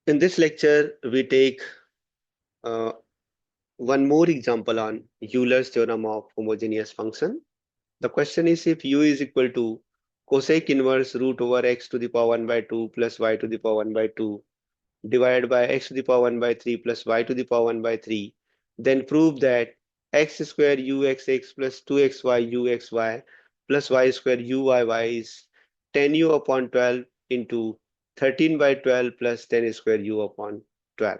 In this lecture, we take uh, one more example on Euler's theorem of homogeneous function. The question is if u is equal to cosec inverse root over x to the power 1 by 2 plus y to the power 1 by 2 divided by x to the power 1 by 3 plus y to the power 1 by 3, then prove that x square uxx plus 2xy uxy plus y square uyy is 10u upon 12 into 13 by 12 plus 10 square u upon 12.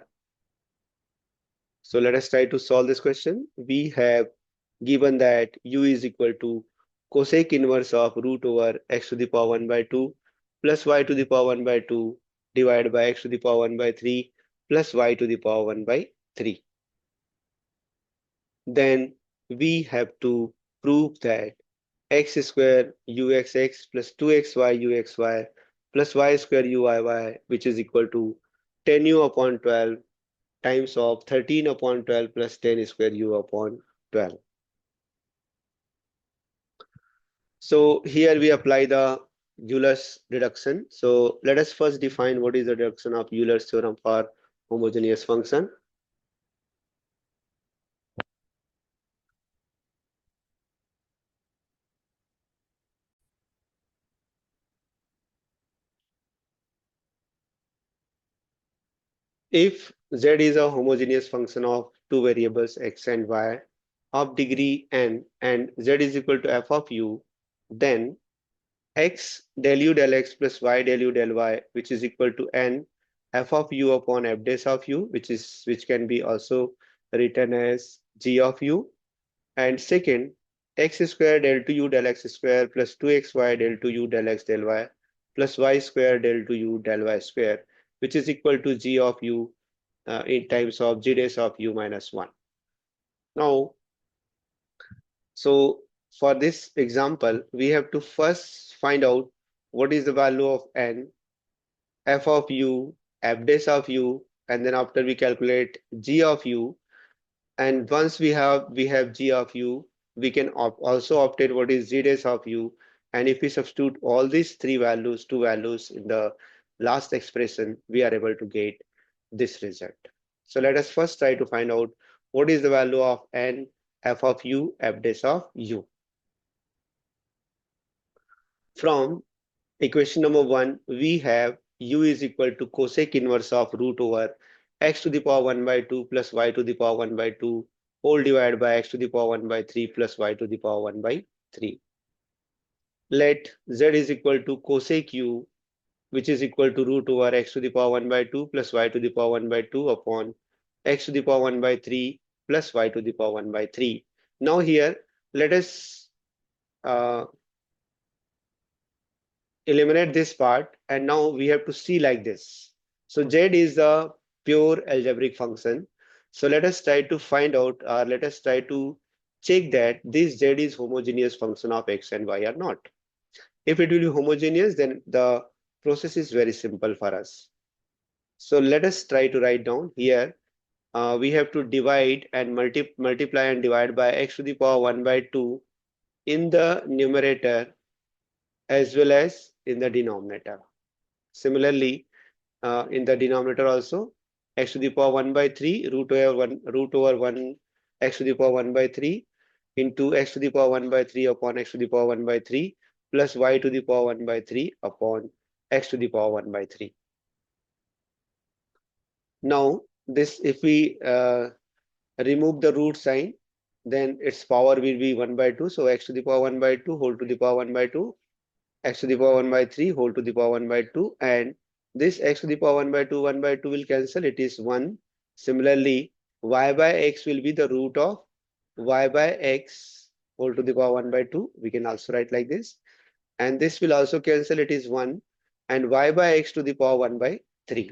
So let us try to solve this question. We have given that u is equal to cosec inverse of root over x to the power 1 by 2 plus y to the power 1 by 2 divided by x to the power 1 by 3 plus y to the power 1 by 3. Then we have to prove that x square uxx plus 2xy uxy plus y square uyy, which is equal to 10u upon 12 times of 13 upon 12 plus 10 square u upon 12. So here we apply the Euler's deduction. So let us first define what is the deduction of Euler's theorem for homogeneous function. If z is a homogeneous function of two variables x and y of degree n and z is equal to f of u, then x del u del x plus y del u del y, which is equal to n f of u upon f dash of u, which can be also written as g of u. And second, x square del 2u del x square plus 2xy del 2u del x del y plus y square del 2u del y square, which is equal to g of u in times of g dash of u minus 1. Now, so for this example, we have to first find out what is the value of n, f of u, f dash of u, and then after we calculate g of u, and once we have g of u, we can also obtain what is g dash of u, and if we substitute all these two values in the last expression, we are able to get this result. So let us first try to find out what is the value of n, f of u, f dash of u. From equation number 1, we have u is equal to cosec inverse of root over x to the power 1 by 2 plus y to the power 1 by 2 whole divided by x to the power 1 by 3 plus y to the power 1 by 3. Let z is equal to cosec u, which is equal to root over x to the power 1 by 2 plus y to the power 1 by 2 upon x to the power 1 by 3 plus y to the power 1 by 3. Now here, let us uh, eliminate this part, and now we have to see like this. So z is the pure algebraic function. So let us try to find out, or let us try to check that this z is homogeneous function of x and y or not. If it will be homogeneous, then the process is very simple for us. So let us try to write down here. We have to divide and multiply and divide by x to the power 1 by 2 in the numerator as well as in the denominator. Similarly, in the denominator also, x to the power 1 by 3 root over 1 x to the power 1 by 3 into x to the power 1 by 3 upon x to the power 1 by 3 plus y to the power 1 by 3 upon x to the power 1 by 3. Now, this if we remove the root sign, then its power will be 1 by 2. So x to the power 1 by 2 whole to the power 1 by 2, x to the power 1 by 3 whole to the power 1 by 2, and this x to the power 1 by 2 will cancel, it is 1. Similarly, y by x will be the root of y by x whole to the power 1 by 2. We can also write like this, and this will also cancel, it is 1, and y by x to the power 1 by 3.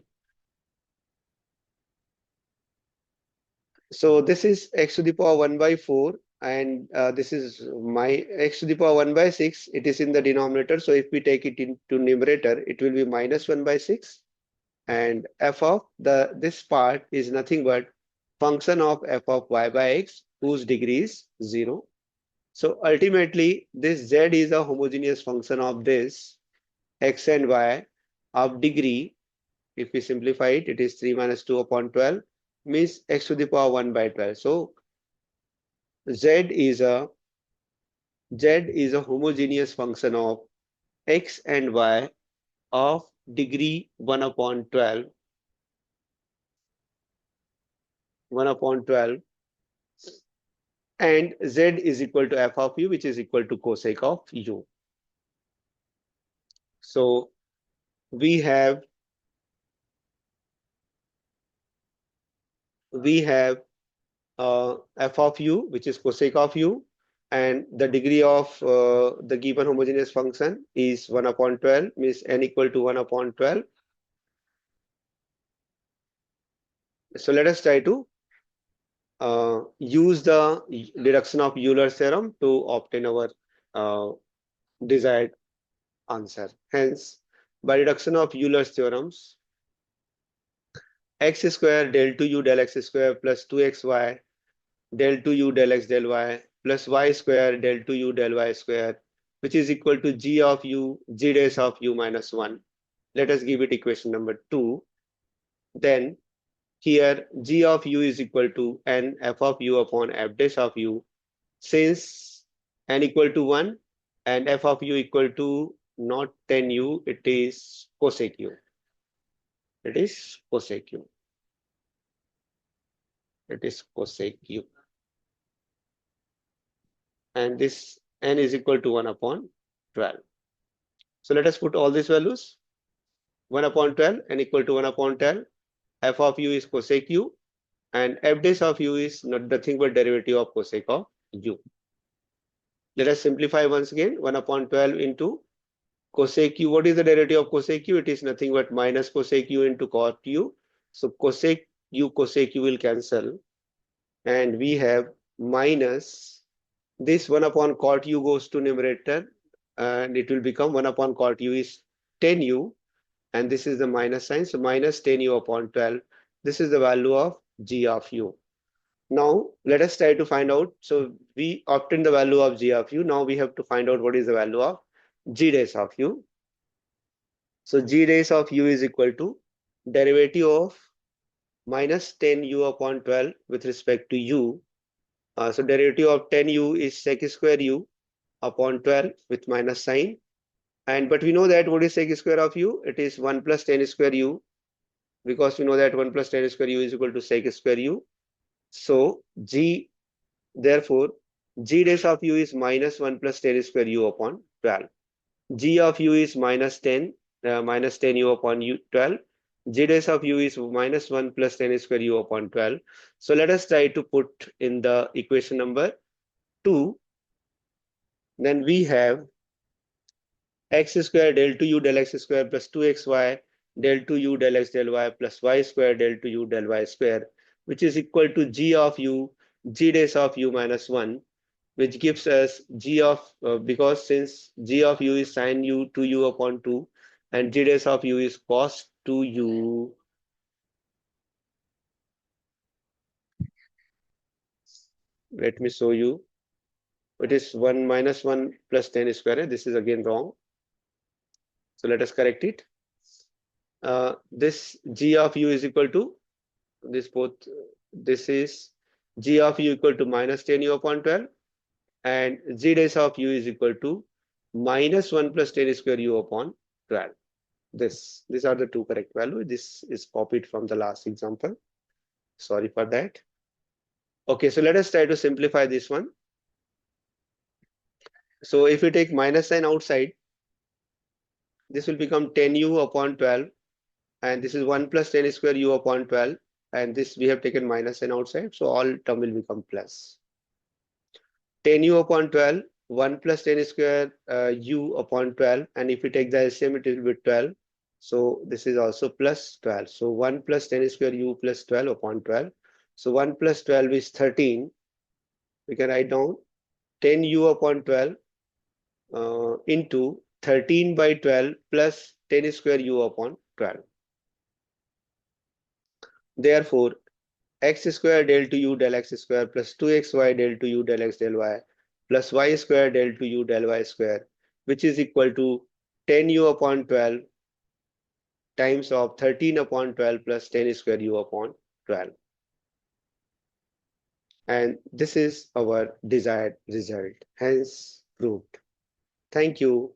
So this is x to the power 1 by 4, and this is my x to the power 1 by 6. It is in the denominator. So if we take it into numerator, it will be minus 1 by 6. And f of this part is nothing but function of f of y by x, whose degree is 0. So ultimately, this z is a homogeneous function of this x and y of degree If we simplify it, it is 3 minus 2 upon 12, means x to the power 1 by 12. So z is a homogeneous function of x and y of degree 1 upon 12, 1 upon 12, and z is equal to f of u, which is equal to cosec of u. So we have f of u, which is cosec of u, and the degree of the given homogeneous function is 1 upon 12, means n equal to 1 upon 12. So let us try to use the deduction of Euler's theorem to obtain our desired answer. Hence, by deduction of Euler's theorems, x square del 2u del x square plus 2xy del 2u del x del y plus y square del 2u del y square, which is equal to g of u, g dash of u minus 1. Let us give it equation number 2. Then here g of u is equal to n f of u upon f dash of u. Since n equal to 1 and f of u equal to not 10u, it is cosec u. It is cosec u. It is cosec u. And this n is equal to 1 upon 12. So let us put all these values. 1 upon 12, n equal to 1 upon 12. F of u is cosec u, and f dash of u is nothing but derivative of cosec of u. Let us simplify once again. 1 upon 12 into cosec u. What is the derivative of cosec u? It is nothing but minus cosec u into cot u. So cosec u will cancel, and we have minus this 1 upon cot u goes to numerator, and it will become 1 upon cot u is 10u, and this is the minus sign, so minus 10u upon 12. This is the value of g of u. Now let us try to find out. So we obtained the value of g of u. Now we have to find out what is the value of g dash of u. So g dash of u is equal to derivative of minus 10u upon 12 with respect to u. So derivative of 10u is sec square u upon 12 with minus sign. But we know that what is sec square of u? It is 1 plus 10 square u, because we know that 1 plus 10 square u is equal to sec square u. So therefore, g dash of u is minus 1 plus 10 square u upon 12. G of u is minus 10 u upon 12. G dash of u is minus 1 plus 10 square u upon 12. So let us try to put in the equation number 2. Then we have x square del 2u del x square plus 2xy del 2u del x del y plus y square del 2u del y square, which is equal to g of u, g dash of u minus 1, which gives us g of, because since g of u is sin u 2u upon 2 and g dash of u is cos 2u. Let me show you. It is 1 minus 1 plus 10 square. This is again wrong. So let us correct it. This g of u is equal to this is g of u equal to minus 10u upon 12, and g dash of u is equal to minus 1 plus 10 square u upon 12. These are the two correct values. This is copied from the last example. Sorry for that. Okay, so let us try to simplify this one. So if we take minus sign outside, this will become 10u upon 12, and this is 1 plus 10 square u upon 12, and this we have taken minus sign outside, so all term will become plus. 10u upon 12, 1 plus 10 square u upon 12, and if we take the LCM, it will be 12. So this is also plus 12. So 1 plus 10 square u plus 12 upon 12. So 1 plus 12 is 13. We can write down 10u upon 12 into 13 by 12 plus 10 square u upon 12. Therefore, x square del 2u del x square plus 2xy del 2u del x del y plus y square del 2u del y square, which is equal to 10u upon 12 times of 13 upon 12 plus 10 square u upon 12. And this is our desired result, hence proved. Thank you.